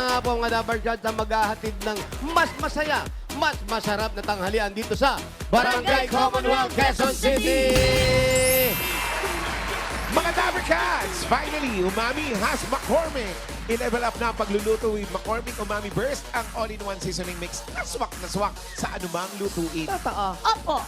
na nga po mga Dabar Gods na maghahatid ng mas masaya, mas masarap na tanghalian dito sa Barangay Commonwealth, Quezon City! Mga Dabber Cats, finally, Umami has McCormick. I-level up na ang pagluluto with McCormick Umami Burst, ang all-in-one seasoning mix na swak sa anumang lutuin. Totoo. Opo!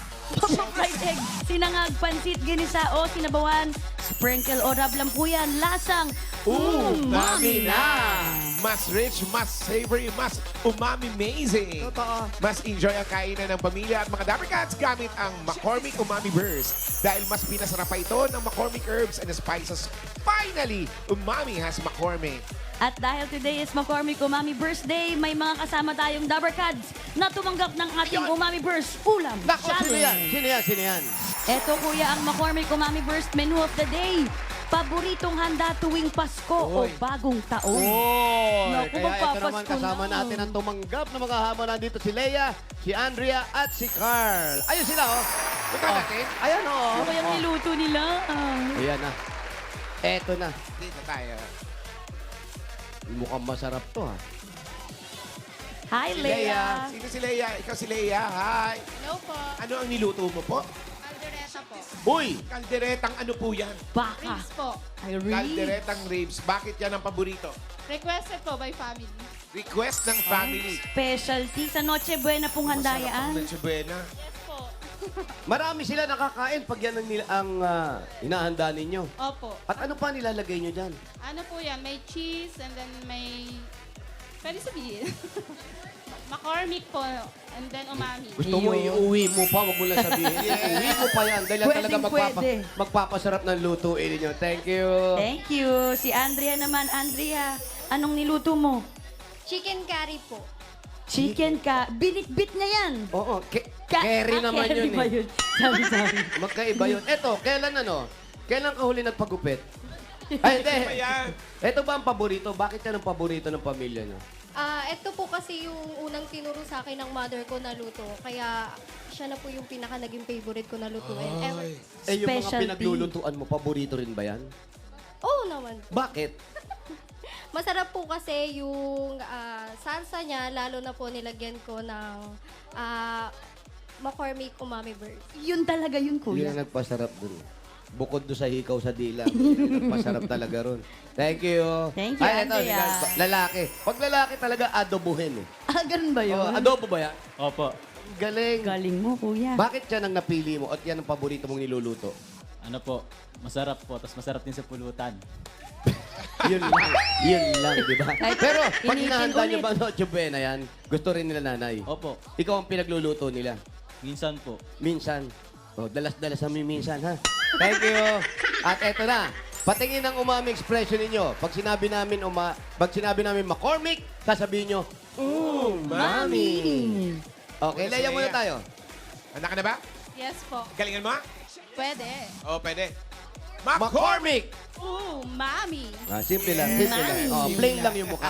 Fried egg, sinangag, pansit, ginisa o sinabawan, sprinkle o rub lang po yan. Lasang Umami na! Mas rich, mas savory, mas umami-mazing. Totoo. Mas enjoy ang kainan ng pamilya at mga Dabber Cats gamit ang McCormick Umami Burst. Dahil mas pinasarap pa ito ng McCormick herbs and spices. Finally, Umami has McCormick. At dahil today is McCormick Umami Birthday, may mga kasama tayong Dabber Cats na tumanggap ng ating Umami Burst Ulam Nako, sino yan? Challenge. Sino yan? Sino yan? Ito kuya ang McCormick Umami Burst Menu of the Day. Paboritong handa tuwing Pasko o Oy. bagong taon. Naku, Kaya ito naman magpapasko kasama na. natin ang tumanggap na mga hamon. Nandito si Leia, si Andrea at si Carl. Ayun sila, oh. Punta natin. Ayan, oh. Ano kayang Oh. niluto nila? Ayan na. Eto na. Dito tayo. Mukhang masarap to, ha. Hi, Si Leia. Sino si Leia? Ikaw si Leia. Hi. Hello po. Ano ang niluto mo po? Caldereta po. Uy! Kalderetang ano po yan? Baka. Ribs po. Ay, really? Kalderetang ribs. Bakit yan ang paborito? Requested po by family. Request ng family. Specialty. Sa Noche Buena pong handa Masarap ang yan. Noche Buena. Yes po. Marami sila nakakain pag yan ang inahanda ninyo. Opo. At ano pa nilalagay nyo dyan? Ano po yan? May cheese and then may... Pwede sabihin. McCormick po. And then umami. Gusto mo iuwi mo pa, wag mo lang sabihin. Iuwi mo pa yan. Dahil yan talaga Pwede. magpapasarap ng lutuin ninyo. Thank you. Thank you. Si Andrea naman. Andrea, anong niluto mo? Chicken curry po. Chicken ka. Binitbit na yan. Oo, carry naman carry yun ba eh. yun? Sorry. Magkaiba yun. Eto, kailan Kailan ka huli nagpagupit? Ay, hindi. Ba yan? Ito ba ang paborito? Bakit yan ang paborito ng pamilya nyo? Ito po kasi yung unang tinuro sa akin ng mother ko na luto. Kaya siya na po yung pinaka naging favorite ko na lutuin. Ever. Eh, yung mga Specialty. pinaglulutuan mo, paborito rin ba yan? Oo naman. Bakit? Masarap po kasi yung salsa niya, lalo na po nilagyan ko ng McCormick Umami Burst. Yun talaga yun, Yun kuya. ang nagpasarap dun. Bukod doon sa hikaw sa dila. Yun ang pasarap talaga ron. Thank you. Thank you, Ay, eto, Andrea. lalaki. Pag lalaki talaga, adobohin eh. Ganun ba yun? Oh, adobo ba yan? Opo. Galing. Galing mo, kuya. Bakit yan ang napili mo at yan ang paborito mong niluluto? Ano po, masarap po, tapos masarap din sa pulutan. Yun lang. Yun lang, di ba? Kahit Pero pag initin hinahanda nyo ulit. ba Noche Buena yan, gusto rin nila nanay. Opo, Ikaw ang pinagluluto nila. minsan po. Minsan. Oh, dalas-dalas kami minsan, ha? Thank you. At eto na. Patingin ang umami expression ninyo. Pag sinabi namin McCormick, sasabihin nyo, Mami. Okay, Si Leia muna Leia. tayo. Anak ka na ba? Yes po. Galingan mo? Pwede. Oo, pwede. McCormick! Mami. Simple lang, simple lang. Oh, plain lang yung mukha.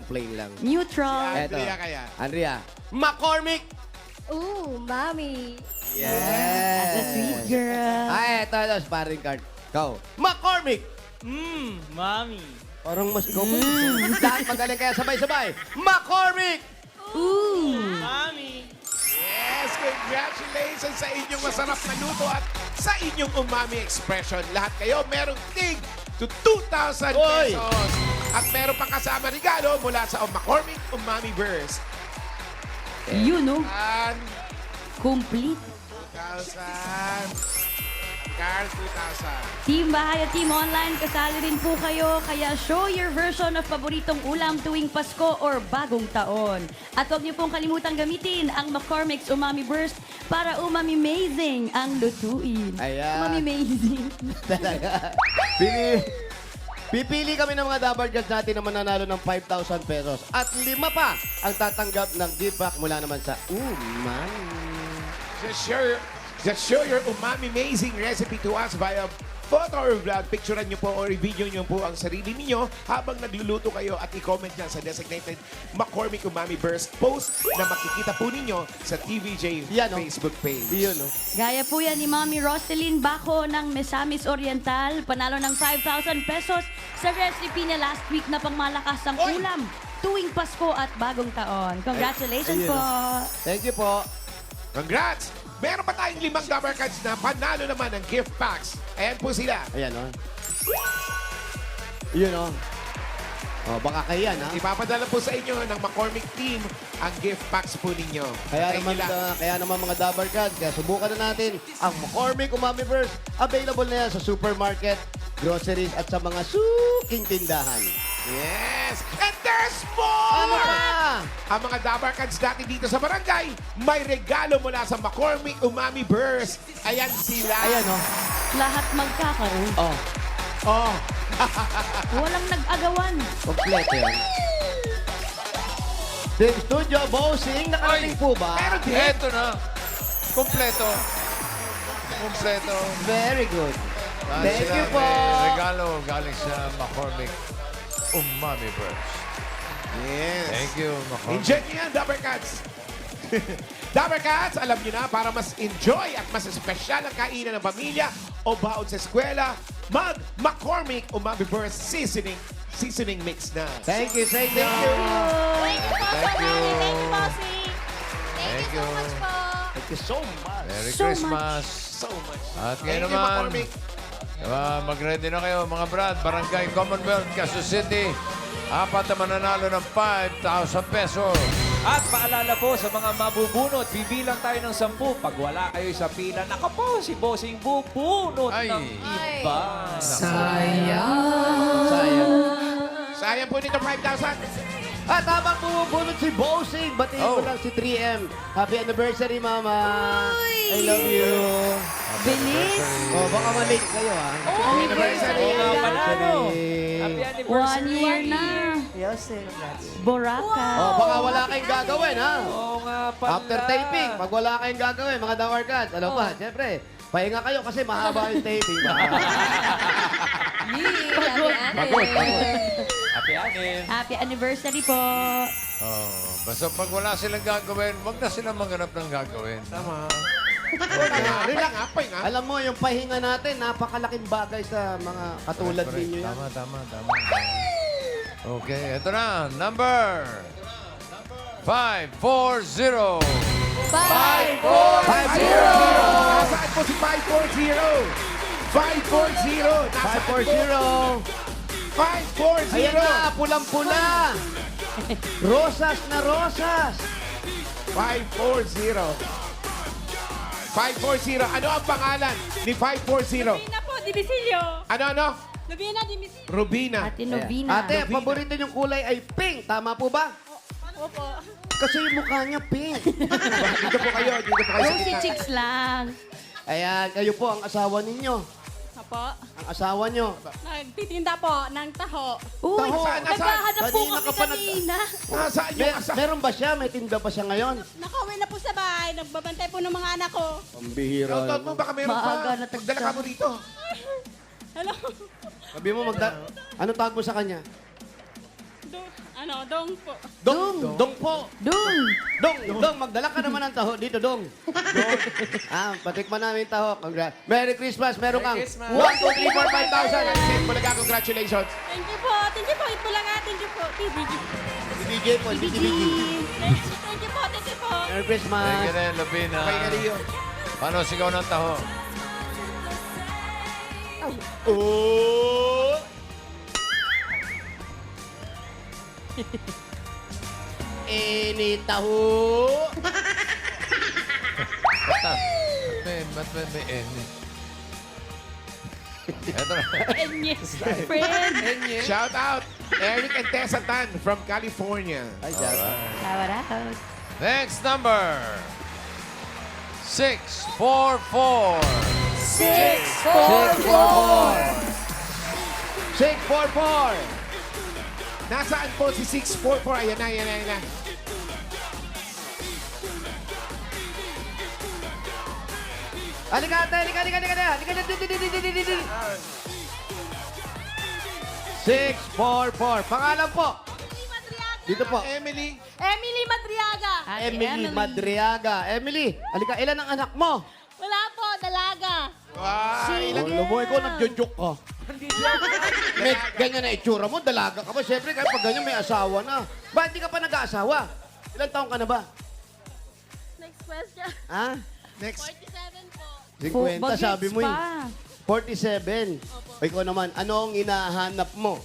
Plain lang. Neutral. Eto. Andrea kaya. Andrea, McCormick! Mami. As a sweet girl. Ay, ito, sparring card. Ikaw, McCormick! Mami! Parang mas ikaw pa. Lahat magaling kaya sabay-sabay. McCormick! Mami! Yes, congratulations sa inyong masarap na luto at sa inyong umami expression. Lahat kayo merong tig to 2,000 Oy! pesos. At meron pang kasama regalo mula sa McCormick Umami Burst. Yun, no? And Complete. 2,000. Carl, 2,000. Team Bahay at Team Online, kasali rin po kayo. Kaya show your version of paboritong ulam tuwing Pasko or bagong taon. At huwag niyo pong kalimutang gamitin ang McCormick's Umami Burst para umami-mazing ang lutuin. Ayan. Umami-mazing. Talaga. Pipili kami ng mga Dabar Gods natin na mananalo ng 5,000 pesos. At 5 pa ang tatanggap ng gift pack mula naman sa Umami. Just share your umami-mazing recipe to us via photo or vlog. Picturean nyo po or video nyo po ang sarili ninyo habang nagluluto kayo at i-comment dyan sa designated McCormick Umami Burst post na makikita po ninyo sa TVJ Yan, no? Facebook page. Iyon, no? Gaya po yan ni Mami Roselyn Baco ng Mesamis Oriental. Panalo ng 5,000 pesos sa recipe niya last week na pangmalakas ang Oy! ulam. tuwing Pasko at Bagong Taon. Congratulations Ayun. po! Thank you po. Congrats! Meron pa tayong 5 Dabber Cards na panalo naman ng gift packs. Ayan po sila. Ayan, oh. Yun, oh. Oh, baka kayan, ha? Ipapadala po sa inyo ng McCormick team ang gift packs po ninyo. Kaya Tayo naman, mga Dabber Cards, kaya subukan na natin ang McCormick Umami Burst. Available na yan sa supermarket, groceries, at sa mga suking tindahan. Yes! And there's more! Ano pa? Ang mga Dabber Cards natin dito sa barangay, may regalo mula sa McCormick Umami Burst. Ayan sila. Ayan, oh. Lahat magkakaroon. Oh, Oh. Walang nag-agawan. kompleto yan. Team Studio, Bossing, nakarating po ba? Meron din. Eto na. Kompleto. Kompleto. Very good. Dahil Thank sila you po. may regalo galing sa McCormick Umami Burst. Yes. Thank you, McCormick. Enjoy nyo yan, Dabber Cats. Dabber Cats, alam nyo na, para mas enjoy at mas espesyal ang kainan ng pamilya o baon sa eskwela, McCormick Umami Burst seasoning mix na. Thank you, thank you. Thank you po, Thank you. Thank you, Bossing. Thank you so much po. Thank you so much. Merry So Christmas. So much. At Thank ngayon you, naman, McCormick. mag-ready na kayo mga brad. Barangay Commonwealth, Quezon City. 4 na mananalo ng 5,000 pesos. At paalala po sa mga mabubunot, bibilang tayo ng 10. Pag wala kayo sa pila, naka po, si Bossing bubunot Ay. ng iba. Sayang po nito 5,000. At habang bumubunot si Bossing, batiin ko Oh. lang si 3M. Happy anniversary, Mama. I love you. Bilis! Oh, baka malate kayo, ha? Anniversary Oo nga pala, no? agad. Happy 1 anniversary. year na. Boracay. Oh, baka wala kayong gagawin, ha? Oo nga pala. After taping, pag wala kayong gagawin, mga Dabber Cards, ano pa? Siyempre, pahinga kayo kasi mahaba yung taping. Pagod. Happy anim. Happy anniversary po. Oh, basta pag wala silang gagawin, wag na silang maghanap ng gagawin. Tama. Relax. Pahinga. Alam mo, yung pahinga natin, napakalaking bagay sa mga katulad Correct. ninyo yan. Tama. Okay, ito na. Number 540. 540. Nasaan po si 540? 540. Nasaan po? 540. Ayan 540. na, pulang-pula. Rosas na rosas. 540. 540. Ano ang pangalan ni 540? Lubina po, Divisilio. Ano? Lubina, Divisilio. Rubina. Ate Novina. Ate, paborito niyong kulay ay pink. Tama po ba? Opo. Kasi yung mukha niya pink. Dito po kayo sa Rosy gitna. chicks lang. Ayan, kayo po ang asawa ninyo. Opo. Ang asawa niyo. Nagtitinda po ng taho. Uy, Taho. naghahanap po Kanina kami ka pa nag- kanina. Nasaan yung asawa? Meron ba siya? May tinda ba siya ngayon? Nakauwi na po sa bahay. Nagbabantay po ng mga anak ko. Pambihira. Shoutout mo, baka meron Maaga pa. natagsa. Magdala ka mo dito. Hello? Sabi mo, anong tawag mo sa kanya? Dong po. Dong po. Dong. Magdala ka naman ng taho dito, Dong. Patikman namin yung taho. Merry Christmas. Meron kang 1, 2, 3, 4, 5,000. Bulaga, congratulations. Thank you po. Thank you po. Itbulaga. Thank you po. TBG. DJ po, Thank you po. Thank you po. Merry Thank Christmas. you rin, Lubina. Pahinga niyo. Paano sigaw ng taho? Oh! Ini taho. Ba't may N? Ito na. Yes, friend. Shout out, Eric and Tessa Tan from California. Ay, Jara. Shout out. Next number. 644. 644. Nasaan po si 644? Ayan na. Halika, ate. Halika. 644. Pangalan po. Dito po. Emily. Emily Madriaga. Emily Madriaga. Emily, halika. Ilan ang anak mo? Wala po. Dalaga. Wow. Alam mo, ikaw nagjo-joke ka. May ganyan na itsura mo, dalaga ka ba? Siyempre, kahit pag ganyan may asawa na. Bakit di ka pa nag-aasawa? Ilang taong ka na ba? Next question. Ha? Next. 47 po. 50, Bagets sabi mo eh. pa. 47. O ikaw naman, ano ang hinahanap mo?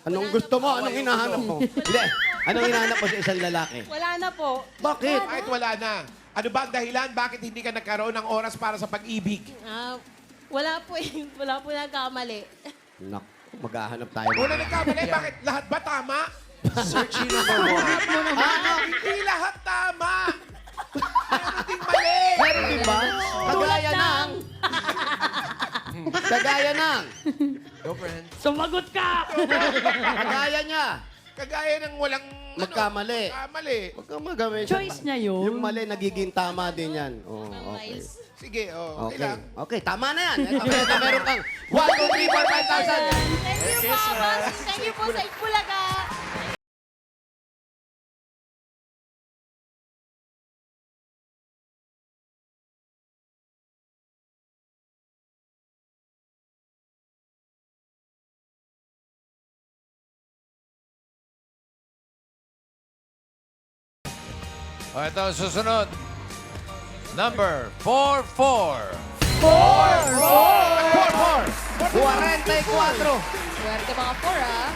Anong gusto mo? Anong hinahanap mo? Hindi. Anong hinahanap mo sa isang lalaki? Wala na po. Bakit? Kahit wala na. Ano ba ang dahilan? Bakit hindi ka nagkaroon ng oras para sa pag-ibig? Wala po eh. Wala po nagkamali. Naku, maghahanap tayo. Una nagkamali, bakit lahat ba tama? Searching number 1. Hindi lahat tama! Meron ding mali! Meron din ba? Kagaya ng... Kagaya ng... Sumagot ka! Kagaya niya. Kagaya ng walang... Magkamali. Kamali. Huwag kang magamit. Choice niya yun. Yung mali, nagiging tama din yan. Oh, okay. Sige, okay Okay. lang. Okay, tama na yan. Ito, meron kang 1, 2, 3, 4, 5,000. Thank you po, boss. Thank you po sa Itbulaga. O, ito ang susunod. Number 44. 44. Swerte mga 4, ah.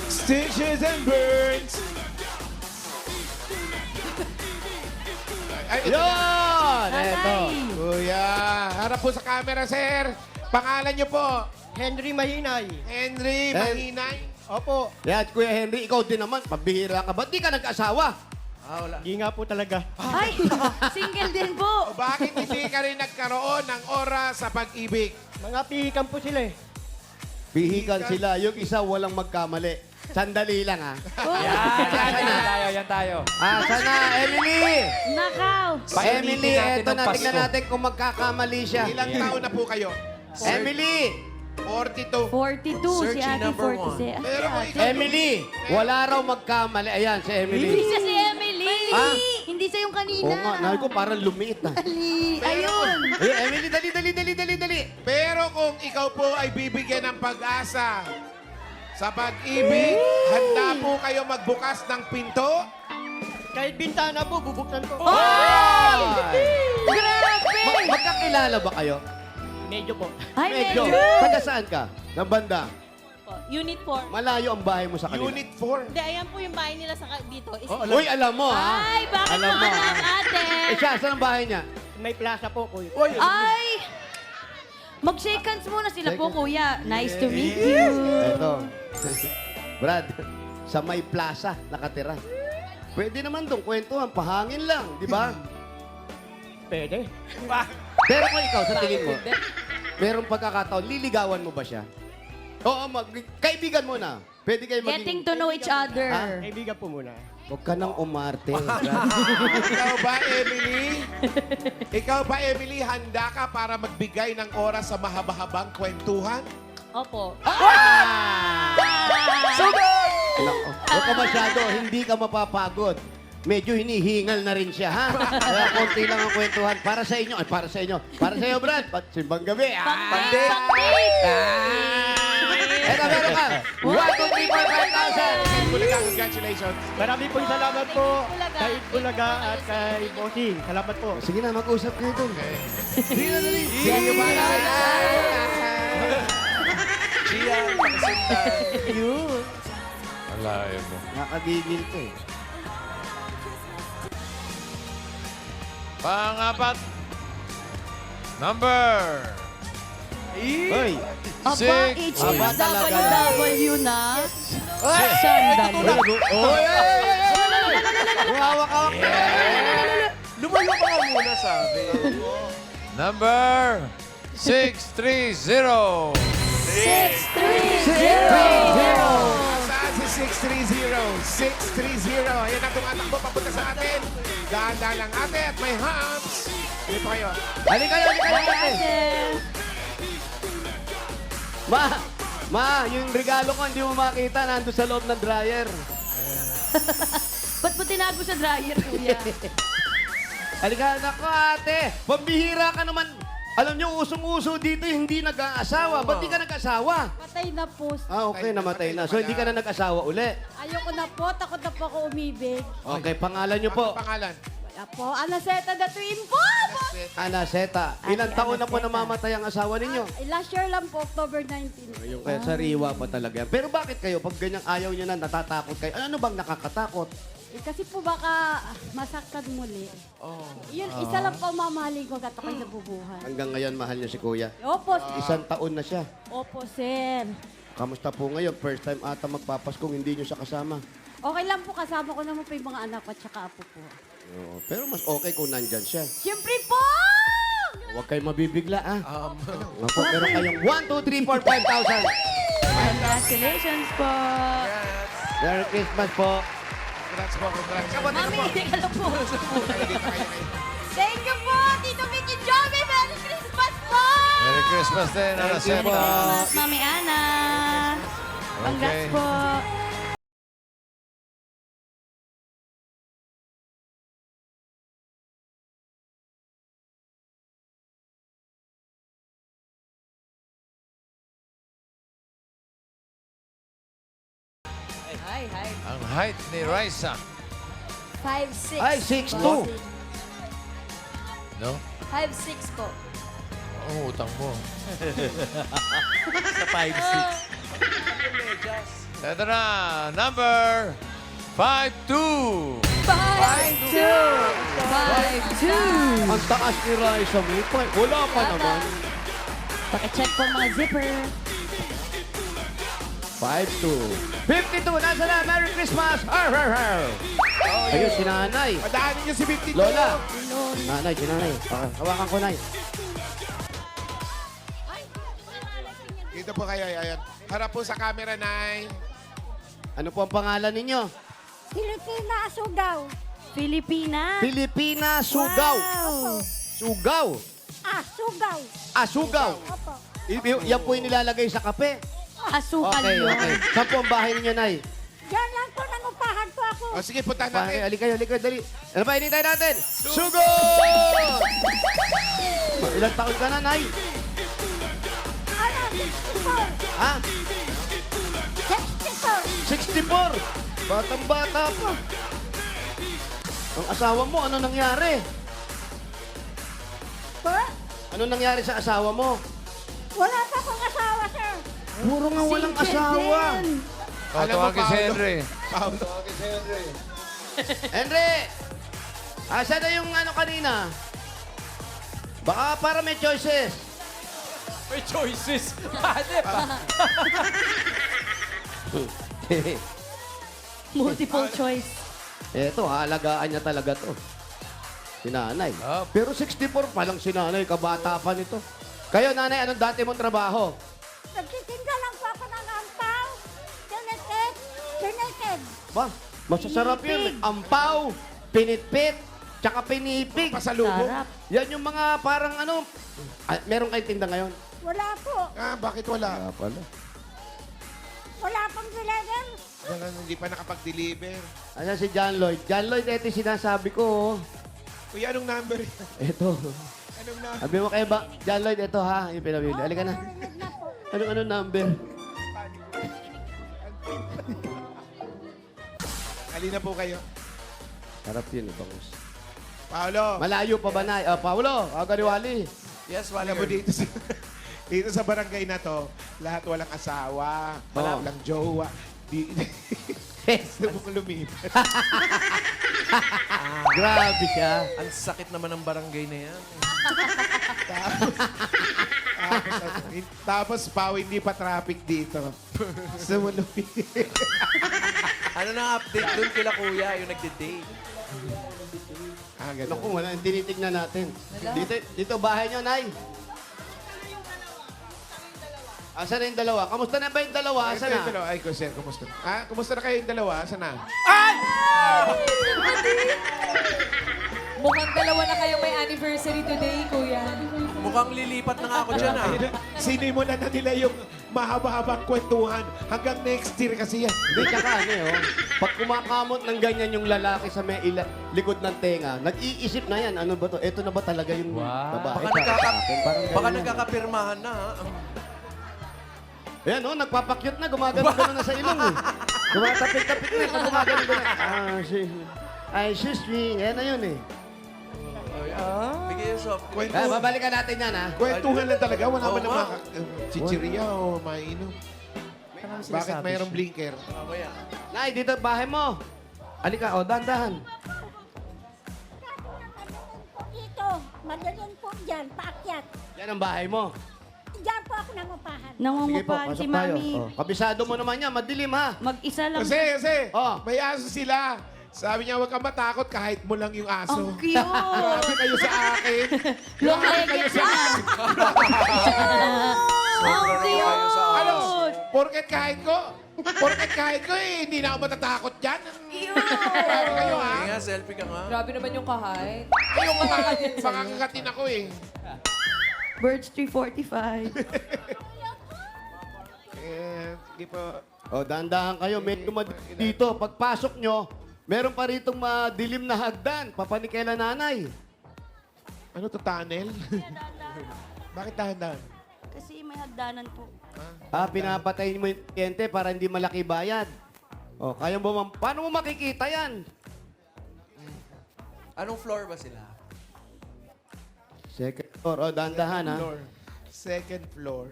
Stitches and burns. Ay, ito na. Yun! Ito. Kuya, harap po sa camera, sir. Pangalan niyo po? Henry Mahinay. Henry Mahinay. Opo. Yan, Kuya Henry, ikaw din naman. Pambihira ka. Ba't di ka nag-asawa? Hindi nga po talaga. Ay, single din O po. bakit hindi ka rin nagkaroon ng oras sa pag-ibig? Mga pihikan po sila eh. Pihikan sila. Yung isa walang magkamali. Sandali lang, ha? Yan tayo. Sana, Emily! Nakaw. Emily, natin eto ang na. Pasko. Tignan natin kung magkakamali siya. Ilang taon na po kayo? Emily! 42. 42, si Ate 47. Pero kung ikaw... Emily! Wala raw magkamali. Ayan, si Hindi Emily. siya si Emily. Ha? Hindi siya yung kanina. Oo nga, nahin ko parang lumiit na. Emily. Ayun. Emily, dali. Pero kung ikaw po ay bibigyan ng pag-asa sa pag-ibig, handa po kayo magbukas ng pinto? Kahit bintana po, bubuksan ko. Ay! Grabe. Magkakilala ba kayo? Medyo po. Ay, medyo. Taga saan ka? Ng banda? Unit 4. Malayo ang bahay mo sa kanila. Unit 4. Hindi, ayan po yung bahay nila sa dito. Uy, alam mo, ha? Ay, bakit Alam mo mo, alam, ha? ate? Siya, saan ang bahay niya? May plaza po, kuya. Ay! Mag-shake hands muna sila po, kuya. Nice to meet you. Eto. Brad, sa may plaza nakatira. Pwede naman dong kwentuhan, pahangin lang, di ba? Pwede. Pero kung ikaw, sa tingin mo, merong pagkakataon, liligawan mo ba siya? Oo, kaibigan mo na. Pwede kayo Getting maging... to know each other. Ha? Kaibigan po muna. Huwag ka nang umarte. Ikaw ba, Emily? Ikaw ba, Emily, handa ka para magbigay ng oras sa mahaba-habang kwentuhan? Opo. Nako, huwag ka masyado, hindi ka mapapagod. Medyo hinihingal na rin siya, ha? Kaya konti lang ang kwentuhan. Para sa inyo, ay para sa inyo. Para sa iyo, Brad. Simbang gabi. Pang-date! Eto, meron ka. 1, 2, 3, 4, 5,000. Bulaga, congratulations. Marami pong salamat po kay Bulaga at kay Bossing. Salamat po. Sige na, mag-usap kayo doon. Sige nyo ba na? Yun. Alayo mo. Nakagigil ka eh. Pangapat. Number Hoy. Aba, Six. HHWW na. Sandali. Sandali. Oy, hawak-hawak. Lumayo ka nga muna, sabi. number 630. 630. Saan si 630? 630. Ayan ang tumatakbo papunta sa atin. Ganda lang ate at may humps. Dito kayo. Halika na, ate. Ma, yung regalo ko hindi mo makita, nandun sa loob ng dryer. Ba't mo tinago sa dryer, kuya? Halika na ko, ate. Pambihira ka naman. Alam nyo, usong-uso dito yung hindi nag-aasawa. Ba't di ka nag-asawa? Patay na po. Ah, okay, namatay na. So, hindi ka na nag-asawa uli. Ayoko na po. Takot na po ako umibig. Okay, pangalan nyo po. Ang pangalan? Wala po. Anaseta the twin po. Anaseta. Ilang Ate taon na po Anaseta. namamatay ang asawa ninyo? Last year lang po, October 19. Yung kaya sariwa pa talaga yan. Pero bakit kayo, pag ganyang ayaw nyo na, natatakot kayo? Ano bang nakakatakot? Kasi po baka masaktan muli. Yun, isa lang po mamahalin ko at ako'y nabubuhay. Hanggang ngayon, mahal niyo si kuya. Opo, Isang taon na siya. opo, sir. Kamusta po ngayon? First time ata magpapaskong, hindi nyo siya kasama. Okay lang po, kasama ko naman po yung mga anak ko at saka apo po. Oo, pero mas okay kung nandyan siya. Siyempre po! Huwag kayong mabibigla, ah. Opo, meron kayong 1, 2, 3, 4, 5,000. Congratulations po. Merry Christmas po. Congrats po, congrats. Mami, hindi ka lang po. Kayo. Thank you po, Tito Vicky Joby! Merry Christmas po! Merry Christmas din, Anaseta. Christmas, Mami Ana. Congrats Okay. po. Ang height ni Raisa. 5'6". Ay, 6'2". No? 5'6" po. Oh, utang mo. Sa 5'6". Ito na, number 5'2". 5'2". Ang taas ni Raisa mo. Wala pa naman. Pakicheck po mga zipper. 5'2". 52. Nasa na? Merry Christmas. Har, har, har. Ayun, si nanay. Padaanin niyo si 52. Lola. Nanay, si nanay. Okay, hawakan ko, nay. Dito po kayo, ayan. Harap po sa camera, Nay. Ano po ang pangalan ninyo? Pilipina Sugaw. Filipina. Pilipina Sugaw. Wow. Sugaw. Sugaw. Ah, sugaw. Opo. Yan po yung nilalagay sa kape. Asukal Okay, yun. okay. Saan po ang bahay ninyo, nay? Diyan lang po, nangupahan po ako. O sige, punta Bahay, natin. halika, dali. Ano ba, hinintay natin? Sugaw! Ilang taon ka na, nay? Ano, 64. Ha? 64. 64! Batang-bata pa. Ang asawa mo, ano nangyari? Po? Ano nangyari sa asawa mo? Wala pa akong asawa, sir. Puro nga walang asawa. Oh, Alam mo, tawagin si Paolo. Henry. Paolo. Henry! Asa na yung ano kanina? Baka para may choices. May choices. Paano pa? Multiple choice. Eto, halagaan niya talaga to. Si nanay. Ah. Pero 64 pa lang si nanay, kabata pa nito. Kayo, nanay, anong dati mong trabaho? Nagtitinda lang po ako ng ampaw. Tinated. Tinated. Ba, masasarap yun. Ampaw, pinitpit, tsaka pinipig. Pasalubong. Sarap. Yan yung mga parang ano. Meron kayong tinda ngayon? Wala po. Ah, bakit wala? pala. Wala pang deliver. Hindi pa nakapag-deliver. Ayan si John Lloyd. John Lloyd, ito yung sinasabi ko. oh. Kuya, anong number yan? Ito. Anong number? Sabi mo kayo ba, John Lloyd, ito ha, yung pinabili. Halika na. Ano number? Halina po kayo. Sarap yun, bangus. Paolo. Malayo pa ba na? Paulo, agariwali. Yes, wala mo dito sa... Dito sa barangay na to, lahat walang asawa, Oo. walang jowa. Gusto mo lumipat. Grabe siya. Ang sakit naman ng barangay na yan. Tapos, Pao, hindi pa traffic dito. Gusto mo lumipat. Ano na update doon kila kuya, yung nagde-date? Ah, ganun. Naku, wala. Tinitignan natin. Dito bahay nyo, Nay. Asa na yung dalawa? Kamusta na ba yung dalawa? Asa Ito na? yung dalawa. Ay, sir, kumusta? Ah, kumusta na kayo yung dalawa? Asa na? Mukhang dalawa na kayong may anniversary today, kuya. Mukhang lilipat na nga ako dyan ah. Sinimulan na nila yung mahaba-haba kwentuhan. Hanggang next year kasi yan. Hindi, tsaka ano pag kumakamot ng ganyan yung lalaki sa may likod ng tenga, nag-iisip na yan, ano ba to? Ito na ba talaga yung babae? Para sa akin? Parang Baka ganyan. nagkakapirmahan na. Ayan, nagpapakyut na, gumagano na sa ilong eh. Tumatapik-tapik na, pag gumagano na. Ay, sis me. Yan na yun eh. Bigay yung soft drink. Babalikan natin yan, ha? Kwentuhan lang talaga. Wala Oo man nga. naman chichirya o mainom. Bakit mayroong blinker? Mamaya. Nay, dito bahay mo. Alika, dahan-dahan. Dito, madaling po dyan, paakyat. Yan ang bahay mo. Diyan po ako nangupahan. Sige po, Nangungupahan pasok si tayo. Mami. Kabisado mo naman yan, madilim ha. Mag-isa lang. Kasi, Oh. may aso sila. Sabi niya, huwag kang matakot kahit mo lang yung aso. Ang cute. Grabe kayo sa akin. Long Grabe legged kayo sa akin. Ang Ano? cute. Porket kahit ko hindi na ako matatakot dyan. Grabe kayo ha. Sige nga, selfie ka nga. Grabe naman yung kahay. Yung makakagatin ako eh. Birds 345. Sige po. Dahan-dahan kayo. Medyo dito. Pagpasok nyo, meron pa ritong madilim na hagdan. Papanikela nanay. Ano to, tunnel? Bakit dahan-dahan? Kasi may hagdanan po. Pinapatayin mo yung kliyente para hindi malaki bayad. Kaya mo, paano mo makikita yan? Anong floor ba sila? Second floor. Dahan-dahan ha. Second floor.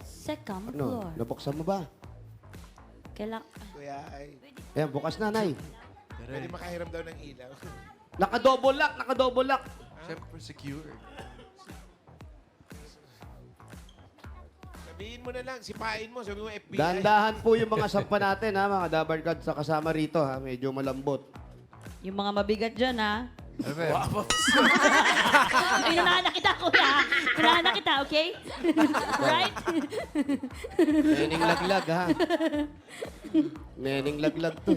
Second Ano, floor. nabuksan mo ba? Kailang... Kuya ay, Ayan, bukas na, nay. pwede makahiram daw ng ilaw. Naka-double lock, naka-double lock. Siyempre, secure. Sabihin mo na lang, sipain mo, sabihin mo FBI. Dahan-dahan po yung mga sampa natin, ha, mga dabar cards sa kasama rito, ha. Medyo malambot. Yung mga mabigat dyan, ha? Ano ba yan? Inunahan na kita, kuya. Inunahan na kita, okay? Right? Neneng laglag, ha. Neneng laglag to.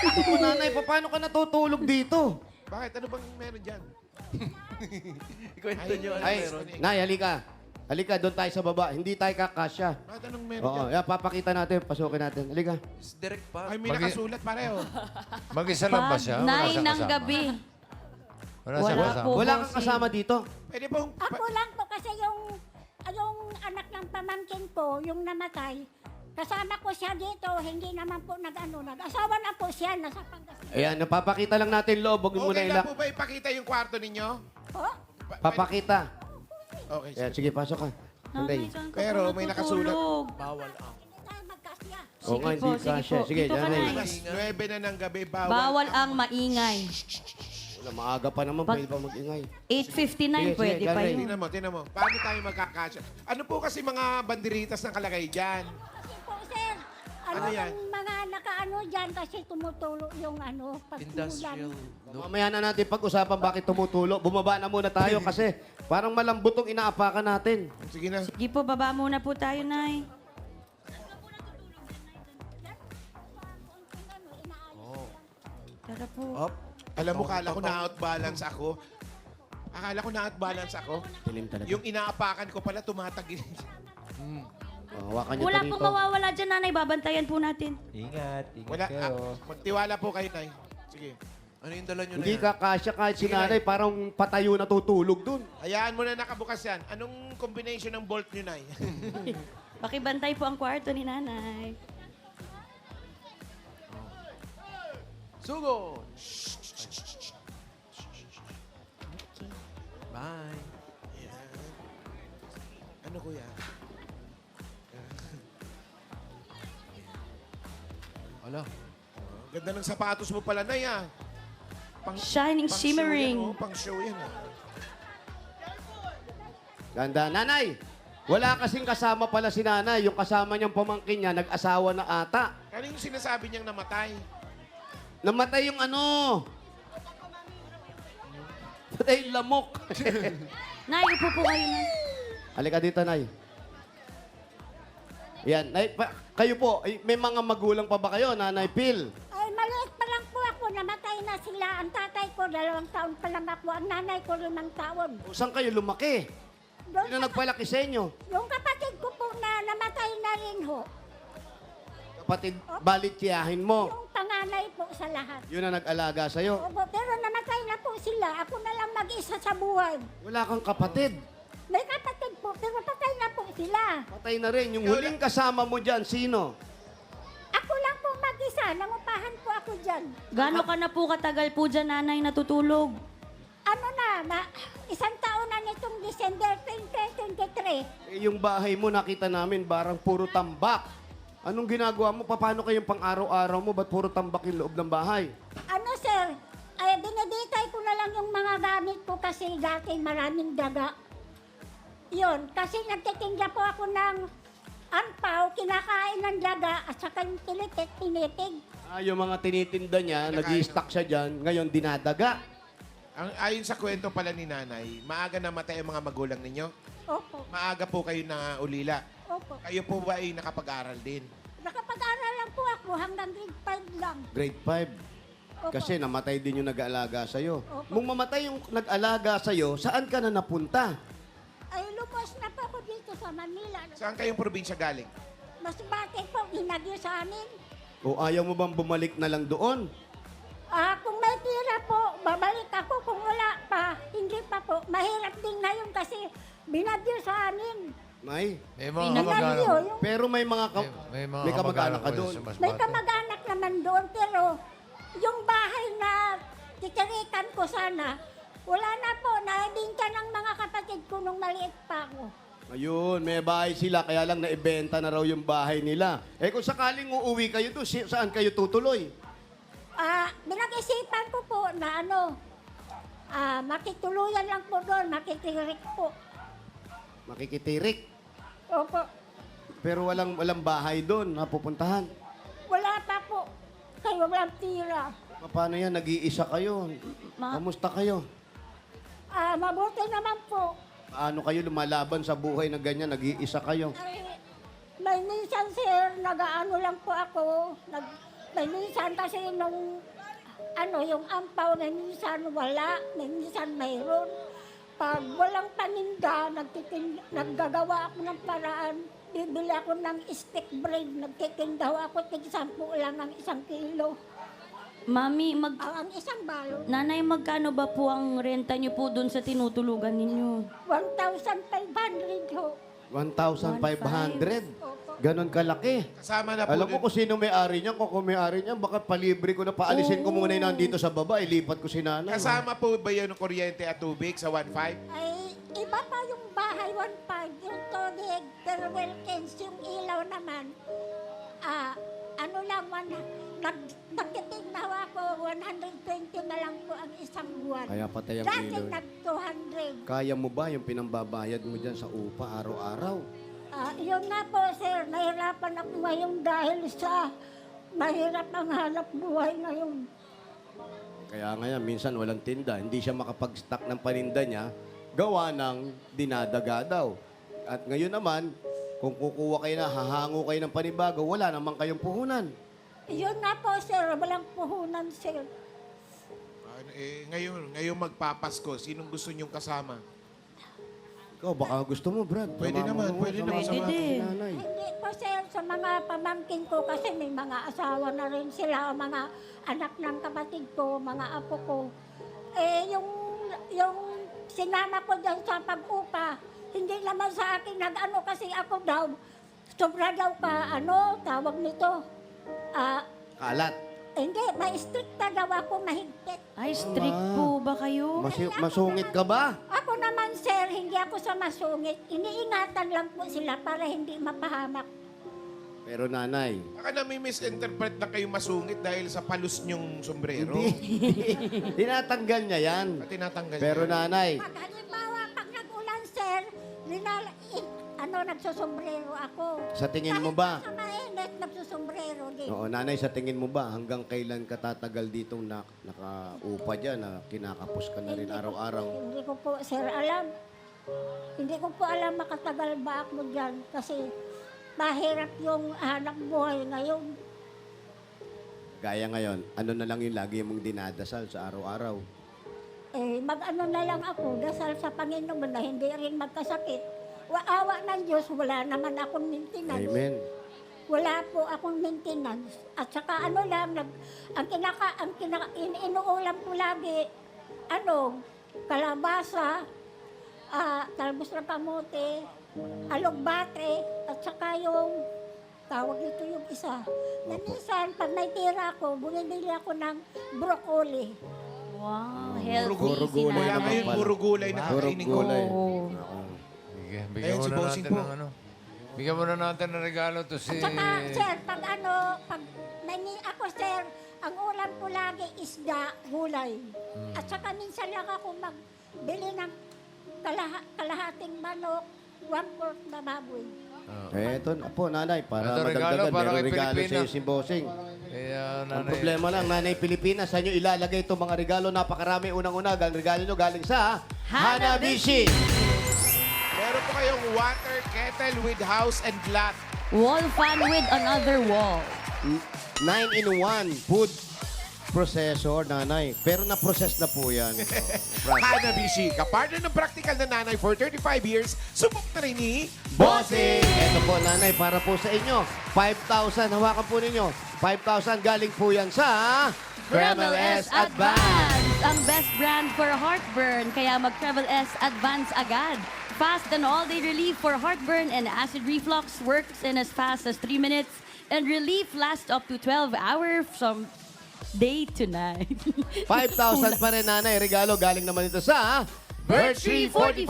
Ito po, nanay, paano ka natutulog dito? Bakit? Ano bang meron dyan? Ikwento nyo ano Ay, meron. nay, halika. Halika, doon tayo sa baba. Hindi tayo kakasya. Bakit anong meron Oo, dyan? yan, papakita natin, pasukin natin. Halika. Direct pa. Ay, may nakasulat pareho. Mag-isa lang ba siya? Wala 9 siyang ng kasama? gabi. Wala siyang Wala kasama? po. Wala kang kasama dito. Pwede pong... Ako lang po kasi yung anak ng pamangkin ko, yung namatay, kasama ko siya dito, hindi naman po nag-asawa na po siya, nasa Pangasinan. Ayan, napapakita lang natin loob. Huwag mo na Okay ilak. lang po ba ipakita yung kwarto ninyo? Po? Papakita. Okay, Ayan, sige. sige, pasok ka. Nanay, Sandali. saan ka Pero po may nakasulat. natutulog? Bawal ang. Hindi tayo magkasya. Oo nga, hindi sige kasya. po. Sige, Dito ka, nanay. Nay. Alas 9 na ng gabi, Bawal ang maingay. Wala, maaga pa naman. Pag- Pwede pa mag-ingay. 8:59, Sige, pwede sige, pa Janay. yun. Tingnan mo. Paano tayo magkakasya? Ano po kasi mga banderitas na kalagay dyan? Kasi po, sir, Ano yan? yung mga nakaano dyan kasi tumutulo yung Industrial. Mamaya na natin pag-usapan bakit tumutulo. Bumaba na muna tayo kasi parang malambot ang inaapakan natin. Sige na. Sige po, baba muna po tayo, Nay. Tara po. Up. Alam mo, kala ko na-outbalance ako. Akala ko na-outbalance ako. Dilim talaga. Yung inaapakan ko pala tumatagil. Hawakan niyo Wala to pong rito. mawawala dyan, Nanay. Babantayan po natin. Ingat Wala. kayo. Magtiwala po kayo, Nay. Sige. Ano yung dala nyo na Hindi yan? ka kasya kahit si Sige, nanay, parang patayo na tutulog dun. Hayaan mo na nakabukas yan. Anong combination ng bolt nyo, Nay? Pakibantay po ang kwarto ni Nanay. Sugo! Bye. Ano, kuya? Ala. Ganda ng sapatos mo pala, Nay, ah. Shining, Pang shimmering. Show yan, oh. Pang show yan, ah. Ganda. Nanay, wala kasing kasama pala si nanay. Yung kasama niyang pamangkin niya, nag-asawa na ata. Ano yung sinasabi niyang namatay? Namatay yung ano? Patay yung lamok. Nay, upo po kayo, Nay. Halika dito, Nay. Yan. Nay, kayo po, may mga magulang pa ba kayo, Nanay Phil? Ay, maliit pa lang po ako, namatay na sila. Ang tatay ko, 2 taon pa lang ako. Ang nanay ko, 5 taon. Saan kayo lumaki? Doon Sino nagpalaki sa inyo? Yung kapatid ko po na namatay na rin ho. Kapatid, balit tiyahin mo. Yung panganay po sa lahat. Yun ang nag-alaga sa'yo. Opo, pero namatay na po sila. Ako na lang mag-isa sa buhay. Wala kang kapatid. May kapatid po, pero patay na po sila. Patay na rin. Yung huling kasama mo dyan, sino? Ako lang po mag-isa. Nangupahan po ako dyan. Gano'n ka na po katagal po dyan, nanay, natutulog? Ano na, isang taon na nitong December 2023. Eh, yung bahay mo, nakita namin, barang puro tambak. Anong ginagawa mo? Paano kayong pang-araw-araw mo? Ba't puro tambak yung loob ng bahay? Ano sir, ay dinedetay ko na lang yung mga gamit ko kasi dati maraming daga. Yun, kasi nagtitinda po ako ng ampaw, kinakain ng daga at saka yung tinitig. Yung mga tinitinda niya, nag-i-stock siya dyan, ngayon dinadaga. Ang ayon sa kwento pala ni nanay, maaga namatay ang mga magulang ninyo? Opo, Maaga po kayo na ulila. opo. Kayo po ba ay nakapag-aral din? Nakapag-aral lang po ako hanggang grade 5 lang. Grade 5. Opo. Kasi namatay din yung nag-aalaga sa'yo. Opo. Nung mamatay yung nag-aalaga sa'yo, saan ka na napunta? Ay lumos na po ako dito sa Manila. Saan kayong probinsya galing? Masbate po, ginagyo sa amin. O ayaw mo bang bumalik na lang doon? Kung may tira po, babalik ako. Kung wala pa, hindi pa po. Mahirap din ngayon kasi binagyo sa amin. May? May mga Binagyo kamag-anak. yung Pero may mga, May mga may kamag-anak ka kayo doon. sa Masbate. may kamag-anak naman doon, pero yung bahay na titirikan ko sana, wala na po. Naibinta ng mga kapatid ko nung maliit pa ako. Ayun, may bahay sila, kaya lang naibenta na raw yung bahay nila. Eh kung sakaling uuwi kayo doon, saan kayo tutuloy? Binag-isipan ko po na makituluyan lang po doon, makitirik po. Makikitirik. Opo, Pero walang bahay doon na pupuntahan. wala pa po. Kayo walang tira. Paano yan? Nag-iisa kayo. Kamusta kayo? Mabuti naman po. Paano kayo lumalaban sa buhay na ganyan? Nag-iisa kayo. Ay, may minsan, sir, nag-aano lang po ako. May minsan kasi nung, yung ampaw, may minsan wala, may minsan mayroon. Pag walang paninda, naggagawa ako ng paraan. Bibili ako ng stick bread, nagtitindaw ako, tig-10 lang ang 1 kilo. Mami, Ang isang balot, nanay, magkano ba po ang renta niyo po dun sa tinutulugan ninyo? 1,500 ho. 1,500? Opo. Ganon kalaki. Kasama na po Alam ko kung sino may-ari niyan. Kung may-ari niyan, baka palibre ko na paalisin ko muna yung nandito sa baba. Ilipat ko si nanay. Kasama po ba yun ng kuryente at tubig sa 1.5? Ay, iba pa yung bahay, 1.5, yung tubig, pero Wilkins, yung ilaw naman, nagtitig na ako, 120 na lang po ang isang buwan. Kaya patay ang Dati ilaw. nag-200. Kaya mo ba yung pinambabayad mo dyan sa upa araw-araw? Yun nga po, sir, nahirapan ako ngayon dahil sa mahirap ang hanap buhay ngayon. Kaya ngayon, minsan walang tinda. Hindi siya makapag-stock ng paninda niya. Gawa ng dinadaga daw. At ngayon naman, kung kukuha kayo na, hahango kayo ng panibago, wala naman kayong puhunan. Yun nga po, sir, walang puhunan, sir. Ngayon magpapasko, sinong gusto niyong kasama? Ikaw, baka gusto mo, Brad. Pwede naman, pwede naman. Pwede din. Nanay. Hindi po, sir, sa mga pamangkin ko kasi may mga asawa na rin sila, mga anak ng kapatid ko, mga apo ko. Yung sinama ko dyan sa pag-upa, hindi naman sa akin nag-ano kasi ako daw, sobra daw tawag nito, Kalat. hindi, ma-strict na daw ako, mahigpit. Ay, strict po ba kayo? Masungit ka ba? Ako naman, sir, hindi ako sa masungit. Iniingatan lang po sila para hindi mapahamak. Pero nanay, Baka nami-misinterpret na kayo masungit dahil sa palus niyong sombrero. tinatanggal niya yan. Tinatanggal Pero niya. nanay, Pag halimbawa, pag nag-ulan, sir, nagsusombrero ako. sa tingin mo ba? Kahit sa mainit, nagsusombrero din. Oo, nanay, sa tingin mo ba, hanggang kailan ka tatagal ditong nakaupa dyan na kinakapos ka na rin araw-araw? Hindi ko po, sir, alam. Hindi ko po alam makatagal ba ako dyan kasi mahirap yung hanap buhay ngayon. Gaya ngayon, ano na lang yung lagi mong dinadasal sa araw-araw? Mag-ano na lang ako, dasal sa Panginoon na hindi rin magkasakit. Awa ng Diyos, wala naman akong maintenance. Amen. Wala po akong maintenance. At saka ano lang, inuulam ko lagi, kalabasa, talbos ng kamote, alugbate, at saka yung, tawag nito yung isa. Na minsan, pag may tira ko, bumibili ako ng broccoli. Wow, Puro healthy si gulay. Kaya nanay. ngayon, puro gulay na Puro kakainin ko. gulay. Bigyan Ayan, si muna Bossing natin po. ng ano. Bigyan muna natin ng regalo to si... At saka, sir, pag ako, sir, ang ulam ko lagi isda, gulay. At saka minsan lang ako magbili ng kalahating manok, 1/4 na baboy. Eto na po, nanay, para Ito, regalo, madagdagan. para Meron kay regalo sa Pilipina. iyo si Bossing. Kaya, Ang nanay, problema lang, Nanay Pilipinas, saan nyo ilalagay itong mga regalo? Napakarami. Unang-una, ang regalo nyo galing sa Hanabishi. Meron po kayong water kettle with house and lot. Wall fan with another wall. 9-in-1 food processor, nanay. Pero na-process na po yan. Hanabishi, kapartner ng practical na nanay for 35 years, subok na rin ni Bossing! Ito po, nanay, para po sa inyo. 5,000, hawakan po ninyo. 5,000 galing po yan sa Travel S Advance, ang best brand for heartburn. Kaya mag-Travel S Advance agad. Fast and all-day relief for heartburn and acid reflux works in as fast as 3 minutes. And relief lasts up to 12 hours from day to night. 5,000 pa rin, nanay. Regalo galing naman ito sa Birch Tree 45.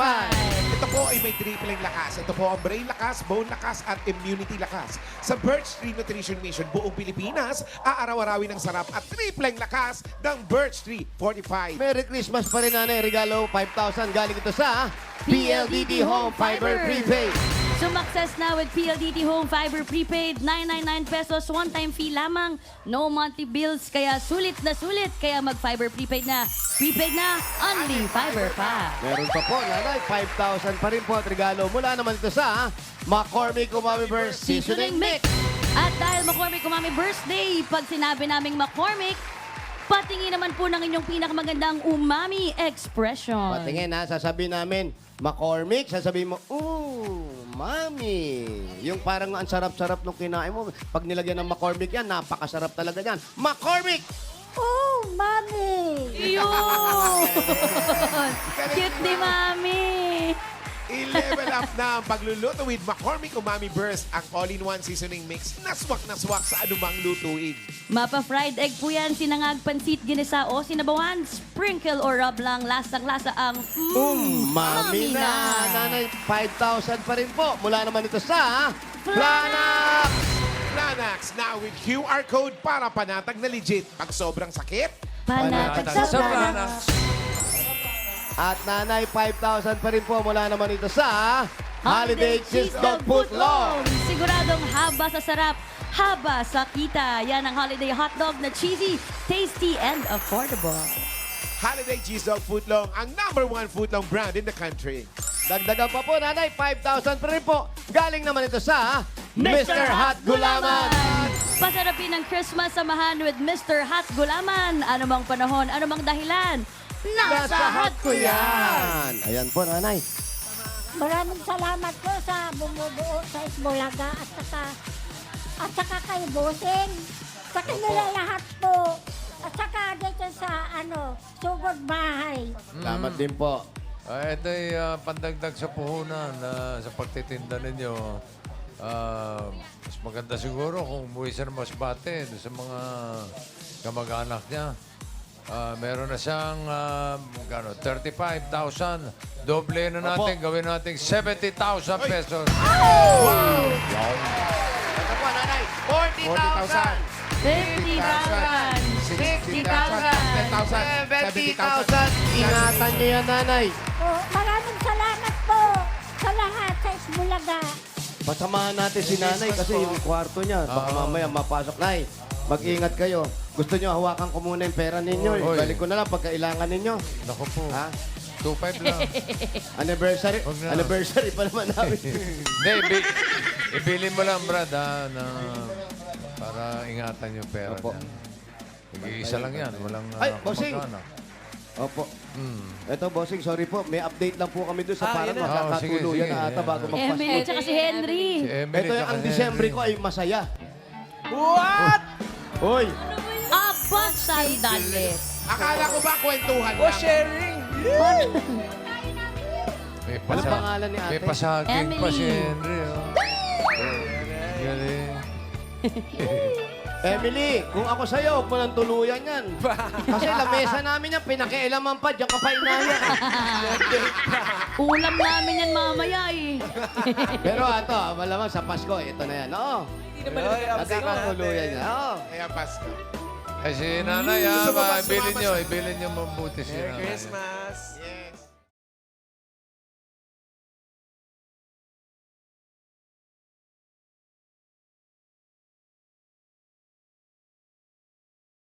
Ito po ay may tripleng lakas. Ito po ang brain lakas, bone lakas, at immunity lakas. Sa Birch Tree Nutrition Mission, buong Pilipinas, aaraw-arawin ng sarap at tripleng lakas ng Birch Tree 45. Merry Christmas pa rin, nanay. Regalo, 5,000 galing ito sa PLDT Home Fiber Prepaid. Sumakses na with PLDT Home Fiber Prepaid. 999 pesos, one-time fee lamang. No monthly bills, kaya sulit na sulit. Kaya mag-Fiber Prepaid na. Prepaid na, only Fiber pa. Meron pa po, nanay. 5,000 pa rin po at regalo mula naman ito sa McCormick Umami Burst Seasoning Mix. At dahil McCormick Umami Birthday, pag sinabi naming McCormick, patingin naman po ng inyong pinakamagandang umami expression. Patingin ha, sasabihin namin, McCormick, sasabihin mo, ooh, mami. Yung parang ang sarap-sarap nung kinain mo. Pag nilagyan ng McCormick yan, napakasarap talaga yan. McCormick! Oh, mami! Yun! Cute ni Mami! I-level up na ang pagluluto with McCormick Umami Burst, ang all-in-one seasoning mix na swak sa anumang lutuin. Mapa-fried egg po yan, sinangag, pansit, ginisa o sinabawan, sprinkle or rub lang, lasang-lasa ang Mami na! Nanay, 5,000 pa rin po. Mula naman ito sa Planax! Planax, now with QR code para panatag na legit. Pag sobrang sakit, Panatag sa Planax. At nanay, 5,000 pa rin po. Mula naman ito sa Holiday Cheese Dog Footlong. Siguradong haba sa sarap, haba sa kita. Yan ang holiday hotdog na cheesy, tasty, and affordable. Holiday Cheese Dog Footlong, ang #1 footlong brand in the country. Dagdagan pa po, nanay, 5,000 pa rin po. Galing naman ito sa Mr. Hot Gulaman. Pasarapin ang Christmas samahan with Mr. Hot Gulaman. Anumang panahon, anumang dahilan, nasa hot ko yan. Ayan po, nanay. Maraming salamat po sa bumubuo sa Isbulaga at saka kay Bossing. Sa kanila lahat po. At saka dito sa Sugod Bahay. Salamat din po. Ito'y pandagdag sa puhunan sa pagtitinda ninyo. Mas maganda siguro kung umuwi siya ng Masbate doon sa mga kamag-anak niya. Meron na siyang 35,000. Doble na natin. Gawin natin 70,000 pesos. Ito po, nanay, 40,000. 50,000. 60,000. 70,000. Ingatan niyo yan, nanay. Oh, maraming salamat po sa lahat sa Isbulaga. Pasamahan natin si nanay kasi yung kwarto niya. Baka mamaya mapasok. Nay, mag-ingat kayo. Gusto niyo hawakan ko muna yung pera ninyo. Oy. Balik ko na lang pag kailangan ninyo. Naku po. Ha? 2.5 lang. Anniversary? Wag na. Anniversary pa naman namin. Hindi, ibilin mo lang, Brad, para ingatan yung pera Opo. niya. Nag-iisa lang yan. Walang Ay, bossing. kamag-anak. Opo. Ito, bossing, sorry po. May update lang po kami doon sa parang yun na. magkakatuluyan Sige, na ata bago magpasko. Eme at saka si Henry. Si Emily Ito yung tsaka ang si Disyembre Henry. ko ay masaya. What? Hoy! Aba, sandales. Akala ko ba kwentuhan Oh, lang? sharing. May Ano pangalan ni ate? May pasaging pa Emily. si Henry. Oh. Galing. Emily, kung ako sa'yo, huwag mo nang tuluyan yan. Kasi lamesa namin yan, pinakialaman pa, diyan ka pa inaya. Ulam namin yan mamaya eh. Pero ito, malamang sa Pasko, ito na yan. Oo. Nagkakatuluyan yan. Oo. Kaya Pasko. Ay, si nanay, Gusto mo ba ibilin sumama nyo, sa- ibilin nyo mabuti si Merry nanay. Christmas.